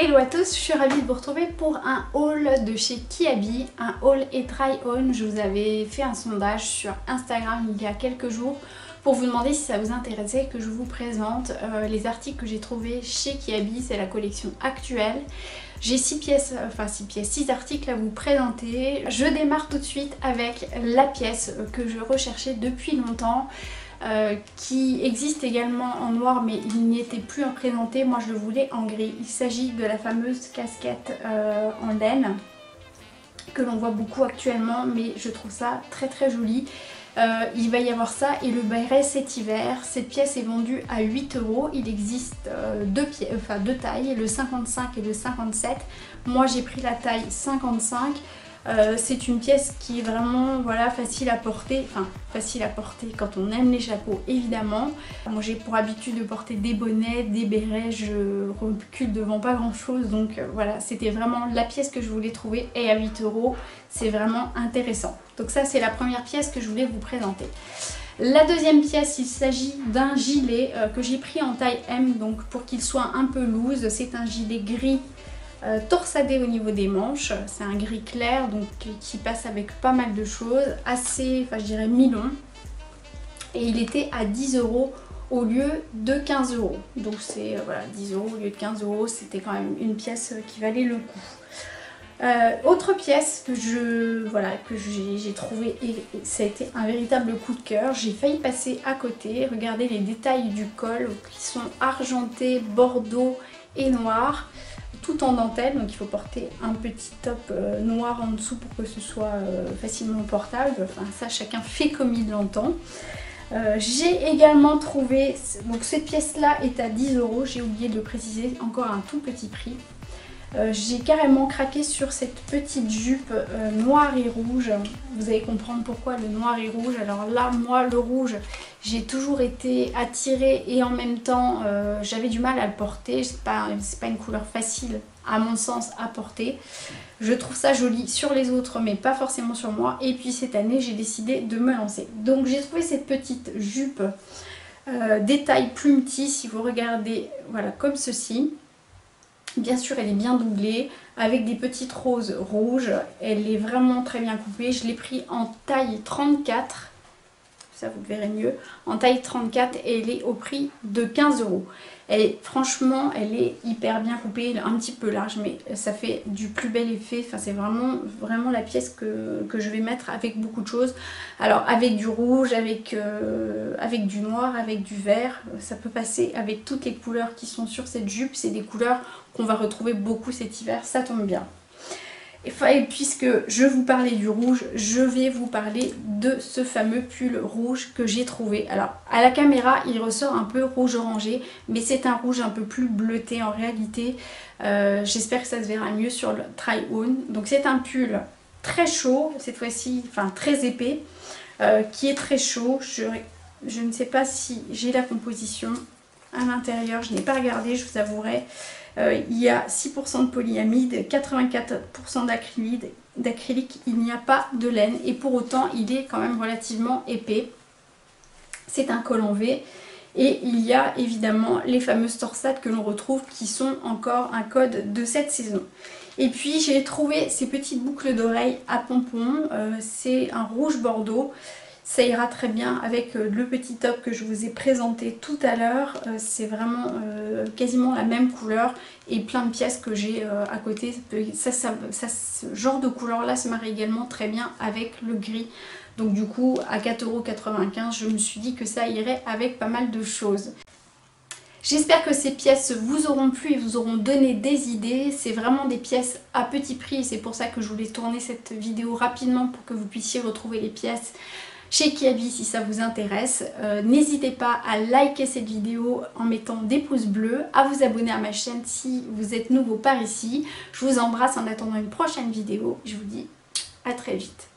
Hello à tous, je suis ravie de vous retrouver pour un haul de chez Kiabi, un haul et try on. Je vous avais fait un sondage sur Instagram il y a quelques jours pour vous demander si ça vous intéressait que je vous présente les articles que j'ai trouvés chez Kiabi. C'est la collection actuelle. J'ai 6 articles à vous présenter. Je démarre tout de suite avec la pièce que je recherchais depuis longtemps. Qui existe également en noir, mais il n'y était plus en présenté. Moi je le voulais en gris. Il s'agit de la fameuse casquette en laine que l'on voit beaucoup actuellement, mais je trouve ça très très joli. Il va y avoir ça et le béret cet hiver. Cette pièce est vendue à 8 €. Il existe deux tailles, le 55 et le 57. Moi j'ai pris la taille 55. C'est une pièce qui est vraiment facile à porter, quand on aime les chapeaux évidemment. Moi j'ai pour habitude de porter des bonnets, des bérets, je recule devant pas grand chose, donc voilà, c'était vraiment la pièce que je voulais trouver et à 8 €, c'est vraiment intéressant. Donc ça c'est la première pièce que je voulais vous présenter. La deuxième pièce, il s'agit d'un gilet que j'ai pris en taille M, donc pour qu'il soit un peu loose. C'est un gilet gris torsadé au niveau des manches, c'est un gris clair donc qui passe avec pas mal de choses, assez, je dirais mi-long, et il était à 10 € au lieu de 15 €. Donc c'est 10 € au lieu de 15 €, c'était quand même une pièce qui valait le coup. Autre pièce que j'ai trouvé et ça a été un véritable coup de cœur, j'ai failli passer à côté. Regardez les détails du col qui sont argentés, bordeaux et noirs, tout en dentelle, donc il faut porter un petit top noir en dessous pour que ce soit facilement portable. Enfin ça chacun fait comme il l'entend. J'ai également trouvé, donc cette pièce là est à 10 €, j'ai oublié de préciser, encore un tout petit prix. J'ai carrément craqué sur cette petite jupe noire et rouge. Vous allez comprendre pourquoi le noir et rouge. Alors là, moi, le rouge, j'ai toujours été attirée et en même temps, j'avais du mal à le porter. C'est pas une couleur facile, à mon sens, à porter. Je trouve ça joli sur les autres, mais pas forcément sur moi. Et puis cette année, j'ai décidé de me lancer. Donc j'ai trouvé cette petite jupe détail plume tisse, si vous regardez, voilà, comme ceci. Bien sûr elle est bien doublée avec des petites roses rouges, elle est vraiment très bien coupée. Je l'ai pris en taille 34, ça vous verrez mieux, en taille 34 et elle est au prix de 15 €. Franchement elle est hyper bien coupée, elle est un petit peu large mais ça fait du plus bel effet. Enfin c'est vraiment la pièce que je vais mettre avec beaucoup de choses. Alors avec du rouge, avec du noir, avec du vert, ça peut passer avec toutes les couleurs qui sont sur cette jupe. C'est des couleurs qu'on va retrouver beaucoup cet hiver, ça tombe bien. Et puisque je vous parlais du rouge, je vais vous parler de ce fameux pull rouge que j'ai trouvé. Alors à la caméra il ressort un peu rouge orangé, mais c'est un rouge un peu plus bleuté en réalité. J'espère que ça se verra mieux sur le try on. Donc c'est un pull très chaud cette fois-ci, très épais, qui est très chaud. Je ne sais pas si j'ai la composition à l'intérieur, je n'ai pas regardé, je vous avouerai. Il y a 6% de polyamide, 84% d'acrylique, il n'y a pas de laine et pour autant il est quand même relativement épais. C'est un col en V et il y a évidemment les fameuses torsades que l'on retrouve qui sont encore un code de cette saison. Et puis j'ai trouvé ces petites boucles d'oreilles à pompons, c'est un rouge bordeaux. Ça ira très bien avec le petit top que je vous ai présenté tout à l'heure. C'est vraiment quasiment la même couleur et plein de pièces que j'ai à côté. Ce genre de couleur là se marie également très bien avec le gris. Donc du coup à 4,95 €, je me suis dit que ça irait avec pas mal de choses. J'espère que ces pièces vous auront plu et vous auront donné des idées. C'est vraiment des pièces à petit prix. C'est pour ça que je voulais tourner cette vidéo rapidement pour que vous puissiez retrouver les pièces chez Kiabi si ça vous intéresse. N'hésitez pas à liker cette vidéo en mettant des pouces bleus, à vous abonner à ma chaîne si vous êtes nouveau par ici. Je vous embrasse en attendant une prochaine vidéo. Je vous dis à très vite.